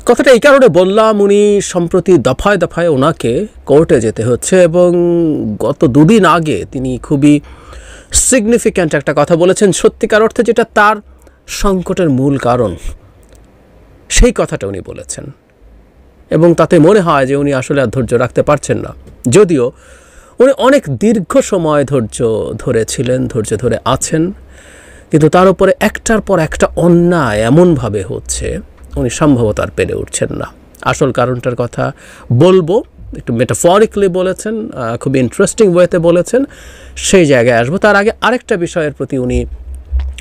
কথাটা এই কারণে বললাম, উনি সম্প্রতি দফায় দফায় ওনাকে কোর্টে যেতে হচ্ছে, এবং গত দুদিন আগে তিনি খুবই সিগনিফিক্যান্ট একটা কথা বলেছেন, সত্যিকার অর্থে যেটা তার সংকটের মূল কারণ, সেই কথাটা উনি বলেছেন। এবং তাতে মনে হয় যে উনি আসলে আর ধৈর্য রাখতে পারছেন না, যদিও উনি অনেক দীর্ঘ সময় ধৈর্য ধরেছিলেন, ধৈর্য ধরে আছেন, কিন্তু তার উপরে একটার পর একটা অন্যায় এমনভাবে হচ্ছে উনি সম্ভবত আর পেরে উঠছেন না। আসল কারণটার কথা বলবো, একটু মেটাফরিক্যালি বলেছেন, খুব ইন্টারেস্টিং ওয়েতে বলেছেন, সেই জায়গায় আসবো। তার আগে আরেকটা বিষয়ের প্রতি উনি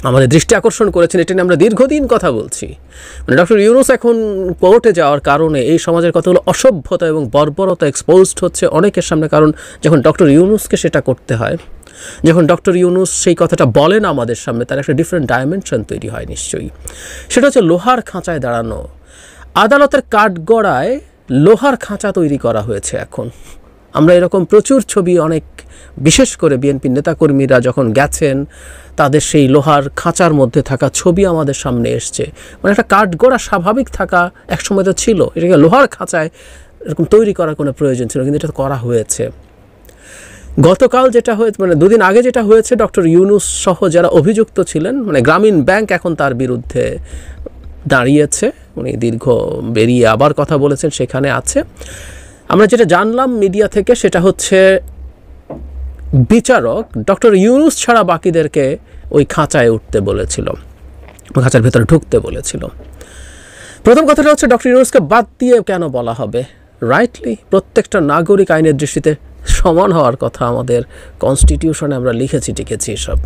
আমাদের দৃষ্টি আকর্ষণ করেছেন, এটা নিয়ে আমরা দীর্ঘদিন কথা বলছি। মানে ডক্টর ইউনূস এখন কোর্টে যাওয়ার কারণে এই সমাজের কতগুলো অসভ্যতা এবং বর্বরতা এক্সপোজড হচ্ছে অনেকের সামনে। কারণ যখন ডক্টর ইউনূসকে সেটা করতে হয়, যখন ডক্টর ইউনূস সেই কথাটা বলেন আমাদের সামনে, তার একটা ডিফারেন্ট ডাইমেনশন তৈরি হয় নিশ্চয়ই। সেটা হচ্ছে লোহার খাঁচায় দাঁড়ানো। আদালতের কাঠগড়ায় লোহার খাঁচা তৈরি করা হয়েছে এখন। আমরা এরকম প্রচুর ছবি, অনেক বিশেষ করে বিএনপির নেতাকর্মীরা যখন গেছেন, তাদের সেই লোহার খাঁচার মধ্যে থাকা ছবি আমাদের সামনে এসছে। মানে একটা কাঠগড়া স্বাভাবিক থাকা একসময় তো ছিল, এটাকে লোহার খাঁচায় এরকম তৈরি করার কোনো প্রয়োজন ছিল, কিন্তু এটা করা হয়েছে। গতকাল যেটা হয়েছে, মানে দুদিন আগে যেটা হয়েছে, ডক্টর ইউনূস সহ যারা অভিযুক্ত ছিলেন, মানে গ্রামীণ ব্যাংক এখন তার বিরুদ্ধে দাঁড়িয়েছে, উনি দীর্ঘ বেরিয়ে আবার কথা বলেছেন, সেখানে আছে। আমরা যেটা জানলাম মিডিয়া থেকে, সেটা হচ্ছে বিচারক ডক্টর ইউনূস ছাড়া বাকিদেরকে ওই খাঁচায় উঠতে বলেছিল, খাঁচার ভেতরে ঢুকতে বলেছিল। প্রথম কথাটা হচ্ছে ডক্টর ইউনূসকে বাদ দিয়ে কেন বলা হবে? রাইটলি প্রত্যেকটা নাগরিক আইনের দৃষ্টিতে সমান হওয়ার কথা, আমাদের কনস্টিটিউশনে আমরা লিখেছি টিকেছি এসব।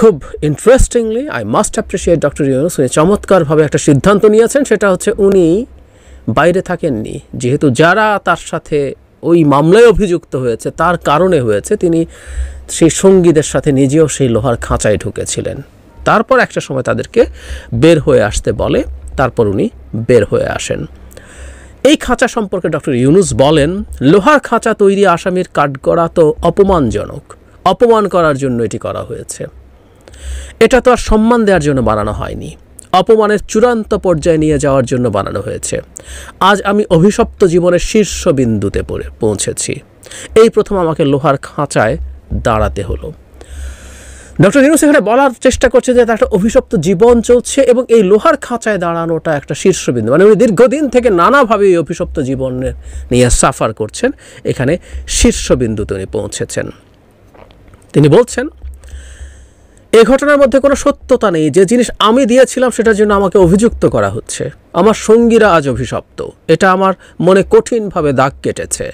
খুব interestingly I must appreciate doctor Yunus, উনি চমৎকারভাবে একটা সিদ্ধান্ত নিয়েছেন। সেটা হচ্ছে উনি বাইরে থাকেননি, যেহেতু যারা তার সাথে ওই মামলায় অভিযুক্ত হয়েছে তার কারণে হয়েছে, তিনি সেই সঙ্গীদের সাথে নিজেও সেই লোহার খাঁচায় ঢুকেছিলেন। তারপর একটা সময় তাদেরকে বের হয়ে আসতে বলে, তারপর উনি বের হয়ে আসেন। এই খাঁচা সম্পর্কে ডক্টর ইউনূস বলেন, লোহার খাঁচা তৈরি আসামির কাঠগড়া তো অপমানজনক, অপমান করার জন্য এটি করা হয়েছে। এটা তো আর সম্মান দেওয়ার জন্য বানানো হয়নি, অপমানের চূড়ান্ত পর্যায়ে নিয়ে যাওয়ার জন্য বানানো হয়েছে। আজ আমি অভিশপ্ত জীবনের শীর্ষবিন্দুতে পৌঁছেছি, এই প্রথম আমাকে লোহার খাঁচায় দাঁড়াতে হলো। ডক্টর ইউনূস এখানে বলার চেষ্টা করছে যে তার একটা অভিশপ্ত জীবন চলছে, এবং এই লোহার খাঁচায় দাঁড়ানোটা একটা শীর্ষবিন্দু। মানে উনি দীর্ঘদিন থেকে নানাভাবে এই অভিশপ্ত জীবনের নিয়ে সাফার করছেন, এখানে শীর্ষবিন্দুতে উনি পৌঁছেছেন। তিনি বলছেন, এই ঘটনার মধ্যে কোনো সত্যতা নেই, যে জিনিস আমি দিয়েছিলাম সেটার জন্য আমাকে অভিযুক্ত করা হচ্ছে। আমার সঙ্গীরা আজ অভিশপ্ত, এটা আমার মনে কঠিনভাবে দাগ কেটেছে।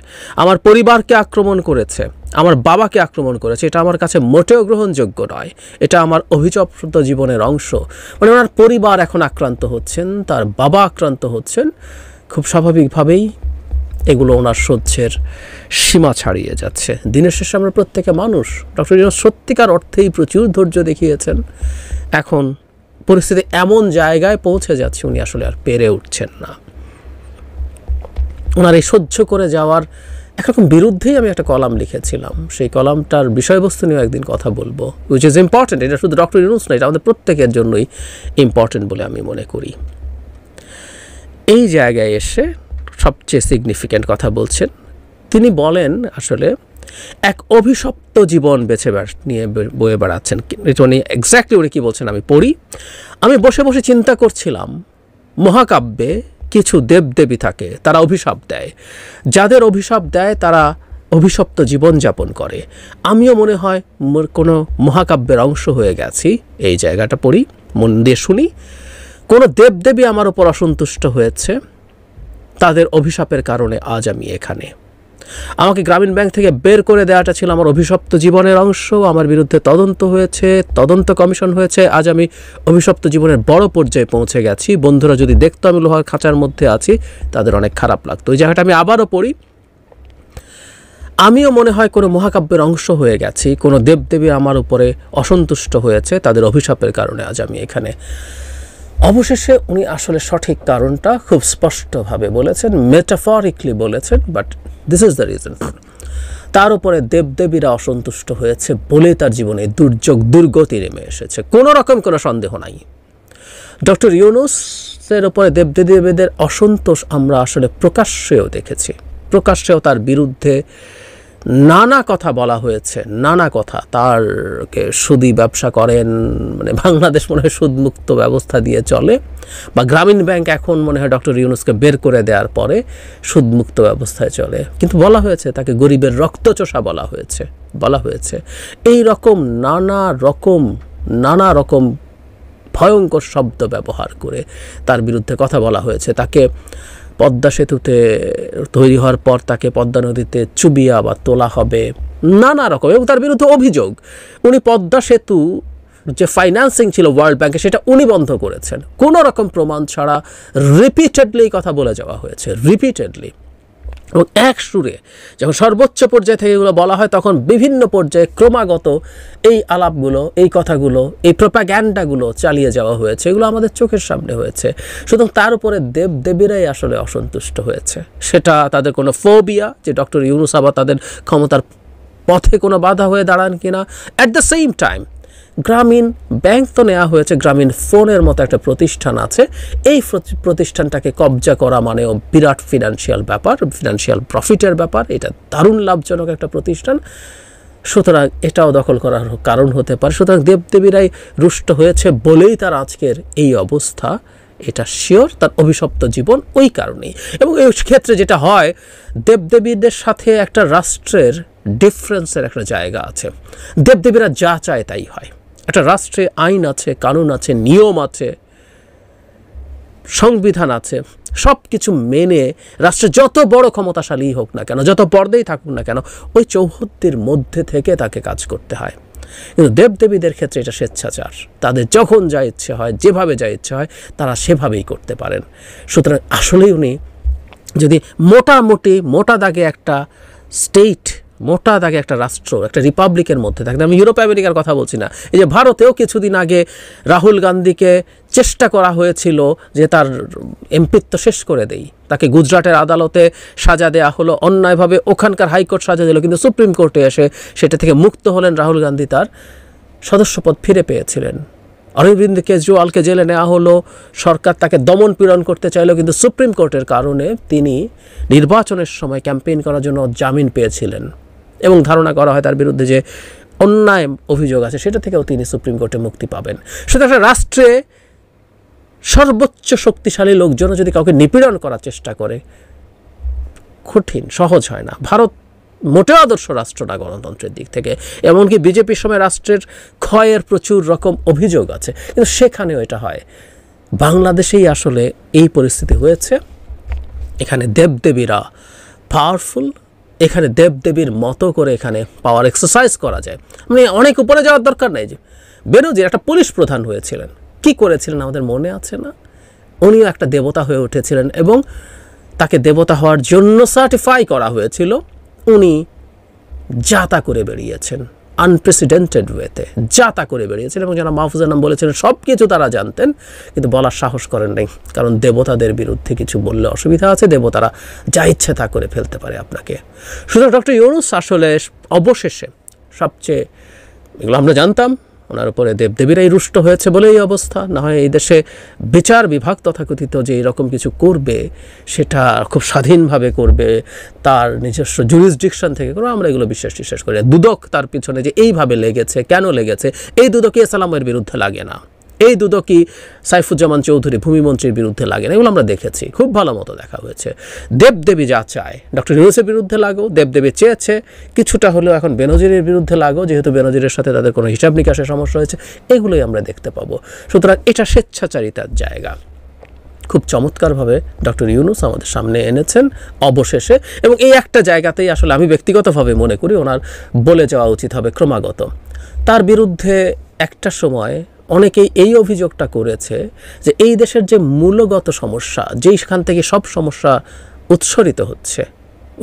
আমার পরিবারকে আক্রমণ করেছে, আমার বাবাকে আক্রমণ করেছে, এটা আমার কাছে মোটেও গ্রহণযোগ্য নয়, এটা আমার অভিশপ্ত জীবনের অংশ। মানে ওনার পরিবার এখন আক্রান্ত হচ্ছেন, তার বাবা আক্রান্ত হচ্ছেন, খুব স্বাভাবিকভাবেই এগুলো ওনার সহ্যের সীমা ছাড়িয়ে যাচ্ছে। দিনের শেষে আমরা প্রত্যেকে মানুষ। ডক্টর ইউনূস সত্যিকার অর্থেই প্রচুর ধৈর্য দেখিয়েছেন, এখন পরিস্থিতি এমন জায়গায় পৌঁছে যাচ্ছে উনি আসলে আর পেরে উঠছেন না। ওনার এই সহ্য করে যাওয়ার একরকম বিরুদ্ধেই আমি একটা কলাম লিখেছিলাম, সেই কলামটার বিষয়বস্তু নিয়ে একদিন কথা বলবো, উইচ ইজ ইম্পর্টেন্ট। এটা শুধু ডক্টর ইউনূস না, এটা আমাদের প্রত্যেকের জন্যই ইম্পর্টেন্ট বলে আমি মনে করি। এই জায়গায় এসে সবচেয়ে সিগনিফিক্যান্ট কথা বলছেন, তিনি বলেন আসলে এক অভিশপ্ত জীবন বেছে নিয়ে বয়ে বেড়াচ্ছেন। উনি এক্স্যাক্টলি উনি কী বলছেন আমি পড়ি। আমি বসে বসে চিন্তা করছিলাম, মহাকাব্যে কিছু দেবদেবী থাকে, তারা অভিশাপ দেয়, যাদের অভিশাপ দেয় তারা অভিশপ্ত জীবনযাপন করে। আমিও মনে হয় কোনো মহাকাব্যের অংশ হয়ে গেছি। এই জায়গাটা পড়ি, মন দিয়ে শুনি। কোনো দেবদেবী আমার ওপর অসন্তুষ্ট হয়েছে, তাদের অভিশাপের কারণে আজ আমি এখানে। আমাকে গ্রামীণ ব্যাংক থেকে বের করে দেওয়াটা ছিল আমার অভিশপ্ত জীবনের অংশ। আমার বিরুদ্ধে তদন্ত হয়েছে, তদন্ত কমিশন হয়েছে, আজ আমি অভিশপ্ত জীবনের বড় পর্যায়ে পৌঁছে গেছি। বন্ধুরা যদি দেখতো আমি লোহার খাঁচার মধ্যে আছি, তাদের অনেক খারাপ লাগতো। ওই জায়গাটা আমি আবারও পড়ি। আমিও মনে হয় কোনো মহাকাব্যের অংশ হয়ে গেছি, কোনো দেবদেবী আমার উপরে অসন্তুষ্ট হয়েছে, তাদের অভিশাপের কারণে আজ আমি এখানে। অবশেষে উনি আসলে সঠিক কারণটা খুব স্পষ্টভাবে বলেছেন, মেটাফরিক্যালি বলেছেন, but this is the reason. তার উপরে দেবদেবীরা অসন্তুষ্ট হয়েছে বলে তার জীবনে দুর্যোগ দুর্গতি নেমে এসেছে, কোনো রকম কোনো সন্দেহ নাই। ডক্টর ইউনূসের উপরে দেবদেবীদের অসন্তোষ আমরা আসলে প্রকাশ্যেও দেখেছি, প্রকাশ্যেও তার বিরুদ্ধে নানা কথা বলা হয়েছে, নানা কথা। তারকে সুদি ব্যবসা করেন, মানে বাংলাদেশ মনে হয় সুদমুক্ত ব্যবস্থা দিয়ে চলে, বা গ্রামীণ ব্যাংক এখন মনে হয় ডক্টর ইউনূসকে বের করে দেওয়ার পরে সুদমুক্ত ব্যবস্থায় চলে। কিন্তু বলা হয়েছে তাকে গরিবের রক্তচোষা বলা হয়েছে এই রকম নানা রকম ভয়ঙ্কর শব্দ ব্যবহার করে তার বিরুদ্ধে কথা বলা হয়েছে। তাকে পদ্মা সেতুতে তৈরি হওয়ার পর তাকে পদ্মা নদীতে চুবিয়া বা তোলা হবে, নানা রকম। এবং তার বিরুদ্ধে অভিযোগ উনি পদ্মা সেতু যে ফাইন্যান্সিং ছিল ওয়ার্ল্ড ব্যাংকে সেটা উনি বন্ধ করেছেন, কোনো রকম প্রমাণ ছাড়া রিপিটেডলি কথা বলে যাওয়া হয়েছে, রিপিটেডলি। এবং এক সুরে যখন সর্বোচ্চ পর্যায়ে থেকে এগুলো বলা হয়, তখন বিভিন্ন পর্যায়ে ক্রমাগত এই আলাপগুলো, এই কথাগুলো, এই প্রোপাগ্যান্ডাগুলো চালিয়ে যাওয়া হয়েছে। এগুলো আমাদের চোখের সামনে হয়েছে। সুতরাং তার উপরে দেবদেবীরাই আসলে অসন্তুষ্ট হয়েছে। সেটা তাদের কোনো ফোবিয়া যে ডক্টর ইউনূস আবার তাদের ক্ষমতার পথে কোনো বাধা হয়ে দাঁড়ান কিনা। অ্যাট দ্য সেম টাইম গ্রামীণ ব্যাংক তো নেওয়া হয়েছে, গ্রামীণ ফোনের মতো একটা প্রতিষ্ঠান আছে, এই প্রতিষ্ঠানটাকে কবজা করা মানেও বিরাট ফিনান্সিয়াল ব্যাপার, ফিনান্সিয়াল প্রফিটের ব্যাপার। এটা দারুণ লাভজনক একটা প্রতিষ্ঠান, সুতরাং এটাও দখল করার কারণ হতে পারে। সুতরাং দেবদেবীরাই রুষ্ট হয়েছে বলেই তার আজকের এই অবস্থা, এটা শিওর। তার অভিশপ্ত জীবন ওই কারণেই। এবং এই ক্ষেত্রে যেটা হয়, দেবদেবীদের সাথে একটা রাষ্ট্রের ডিফারেন্সের একটা জায়গা আছে। দেবদেবীরা যা চায় তাই হয়। একটা রাষ্ট্রে আইন আছে, কানুন আছে, নিয়ম আছে, সংবিধান আছে, সব কিছু মেনে রাষ্ট্রে যত বড় ক্ষমতাশালী হোক না কেন, যত পর্দাই থাকুক না কেন, ওই চৌহদ্দির মধ্যে থেকে তাকে কাজ করতে হয়। কিন্তু দেবদেবীদের ক্ষেত্রে এটা স্বেচ্ছাচার। তাদের যখন যা ইচ্ছে হয়, যেভাবে যা ইচ্ছে হয়, তারা সেভাবেই করতে পারেন। সুতরাং আসলেই উনি যদি মোটা দাগে একটা স্টেট, মোটা দাগে একটা রাষ্ট্র, একটা রিপাবলিকের মধ্যে থাকতেন, আমি ইউরোপ আমেরিকার কথা বলছি না, এই যে ভারতেও কিছুদিন আগে রাহুল গান্ধীকে চেষ্টা করা হয়েছিল যে তার এমপিত্ব শেষ করে দেই, তাকে গুজরাটের আদালতে সাজা দেওয়া হলো অন্যায়ভাবে, ওখানকার হাইকোর্ট সাজা দিল, কিন্তু সুপ্রিম কোর্টে এসে সেটা থেকে মুক্ত হলেন রাহুল গান্ধী, তার সদস্যপদ ফিরে পেয়েছিলেন। অরবিন্দ কেজরিওয়ালকে জেলে নেওয়া হলো, সরকার তাকে দমন পীড়ন করতে চাইল, কিন্তু সুপ্রিম কোর্টের কারণে তিনি নির্বাচনের সময় ক্যাম্পেইন করার জন্য জামিন পেয়েছিলেন। এবং ধারণা করা হয় তার বিরুদ্ধে যে অন্যায় অভিযোগ আছে সেটা থেকেও তিনি সুপ্রিম কোর্টে মুক্তি পাবেন। সুতরাং একটা রাষ্ট্রে সর্বোচ্চ শক্তিশালী লোকজন যদি কাউকে নিপীড়ন করার চেষ্টা করে, কঠিন, সহজ হয় না। ভারত মোটেও আদর্শ রাষ্ট্র না গণতন্ত্রের দিক থেকে, এমনকি বিজেপির সময় রাষ্ট্রের ক্ষয়ের প্রচুর রকম অভিযোগ আছে, কিন্তু সেখানেও এটা হয়। বাংলাদেশেই আসলে এই পরিস্থিতি হয়েছে। এখানে দেবদেবীরা পাওয়ারফুল, এখানে দেবদেবীর মতো করে এখানে পাওয়ার এক্সারসাইজ করা যায়। মানে অনেক উপরে যাওয়ার দরকার নেই। যে বেনজির একটা পুলিশ প্রধান হয়েছিলেন, কি করেছিলেন আমাদের মনে আছে না? উনিও একটা দেবতা হয়ে উঠেছিলেন এবং তাকে দেবতা হওয়ার জন্য সার্টিফাই করা হয়েছিল। উনি যাতা করে বেরিয়েছেন, আনপ্রেসিডেন্টেড ওয়েতে যাতা করে বেরিয়েছেন। এবং যারা মাহফুজা নাম বলেছিলেন সব কিছু তারা জানতেন, কিন্তু বলার সাহস করেন নাই, কারণ দেবতাদের বিরুদ্ধে কিছু বললে অসুবিধা আছে, দেবতারা যা ইচ্ছে তা করে ফেলতে পারে আপনাকে। সুতরাং ডক্টর ইউনূস আসলে অবশেষে সবচেয়ে, এগুলো আমরা জানতাম, ওনার উপরে দেবদেবীরাই রুষ্ট হয়েছে বলে এই অবস্থা। না হয় এই দেশে বিচার বিভাগ তথাকথিত যে এরকম কিছু করবে সেটা খুব স্বাধীনভাবে করবে, তার নিজস্ব জুরিসডিকশন থেকে করবে, আমরা এগুলো বিশ্বাস করি। দুদক তার পিছনে যে এইভাবে লেগেছে, কেন লেগেছে? এই দুদকই এসালামের বিরুদ্ধে লাগে না, এই দুদকই সাইফুজ্জামান চৌধুরী ভূমিমন্ত্রীর বিরুদ্ধে লাগে না, এগুলো আমরা দেখেছি, খুব ভালো মতো দেখা হয়েছে। দেবদেবী যা চায়, ডক্টর ইউনূসের বিরুদ্ধে লাগো, দেবদেবী চেয়েছে কিছুটা হলেও এখন বেনজিরের বিরুদ্ধে লাগো, যেহেতু বেনজিরের সাথে তাদের কোনো হিসাব নিকাশের সমস্যা হয়েছে, এগুলোই আমরা দেখতে পাবো। সুতরাং এটা স্বেচ্ছাচারিতার জায়গা খুব চমৎকারভাবে ডক্টর ইউনূস আমাদের সামনে এনেছেন অবশেষে। এবং এই একটা জায়গাতেই আসলে আমি ব্যক্তিগতভাবে মনে করি ওনার বলে যাওয়া উচিত হবে ক্রমাগত। তার বিরুদ্ধে একটা সময় অনেকেই এই অভিযোগটা করেছে যে এই দেশের যে মূলগত সমস্যা, যেইখান থেকে সব সমস্যা উৎসরিত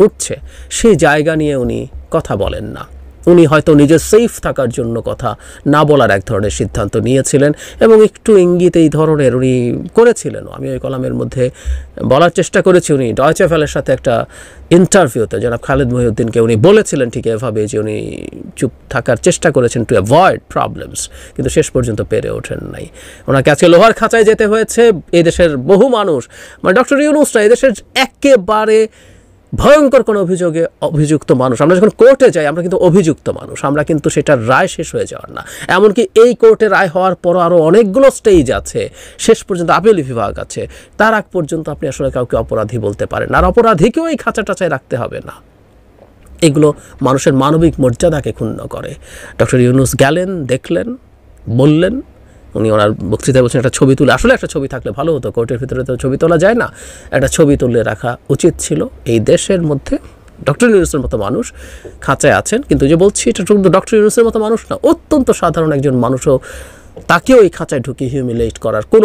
উঠছে, সেই জায়গা নিয়ে উনি কথা বলেন না। উনি হয়তো নিজের সেফ থাকার জন্য কথা না বলার এক ধরনের সিদ্ধান্ত নিয়েছিলেন এবং একটু ইঙ্গিত এই ধরনের উনি করেছিলেন। আমি ওই কলামের মধ্যে বলার চেষ্টা করেছি, উনি ডয়চে ভেলের সাথে একটা ইন্টারভিউতে জনাব খালেদ মহিউদ্দিনকে উনি বলেছিলেন ঠিক এভাবে যে উনি চুপ থাকার চেষ্টা করেছেন টু অ্যাভয়েড প্রবলেমস, কিন্তু শেষ পর্যন্ত পেরে ওঠেন নাই। ওনাকে আজকে লোহার খাঁচায় যেতে হয়েছে। এই দেশের বহু মানুষ, মানে ডক্টর ইউনূসরা এই দেশের একেবারে ভয়ঙ্কর কোনো অভিযোগে অভিযুক্ত মানুষ। আমরা যখন কোর্টে যাই আমরা কিন্তু অভিযুক্ত মানুষ, আমরা কিন্তু সেটার রায় শেষ হয়ে যাওয়ার না। এমনকি এই কোর্টে রায় হওয়ার পরও আরও অনেকগুলো স্টেজ আছে, শেষ পর্যন্ত আপিল বিভাগ আছে, তার আগ পর্যন্ত আপনি আসলে কাউকে অপরাধী বলতে পারেন না। আর অপরাধীকেও এই খাঁচা টাচায় রাখতে হবে না। এগুলো মানুষের মানবিক মর্যাদাকে ক্ষুণ্ণ করে। ডক্টর ইউনূস গেলেন, দেখলেন, বললেন। উনি ওনার বক্তৃতায় বলছেন একটা ছবি তুলে, আসলে একটা ছবি থাকলে ভালো হতো, কোর্টের ভিতরে তো ছবি তোলা যায় না, একটা ছবি তুলে রাখা উচিত ছিল। এই দেশের মধ্যে ডক্টর ইউনূসের মতো মানুষ খাঁচায় আছেন, কিন্তু যে বলছি এটা শুধু ডক্টর ইউনূসের মতো মানুষ না, অত্যন্ত সাধারণ একজন মানুষও তাকেও এই খাঁচায় ঢুকিয়ে হিউমিলেট করার কোনো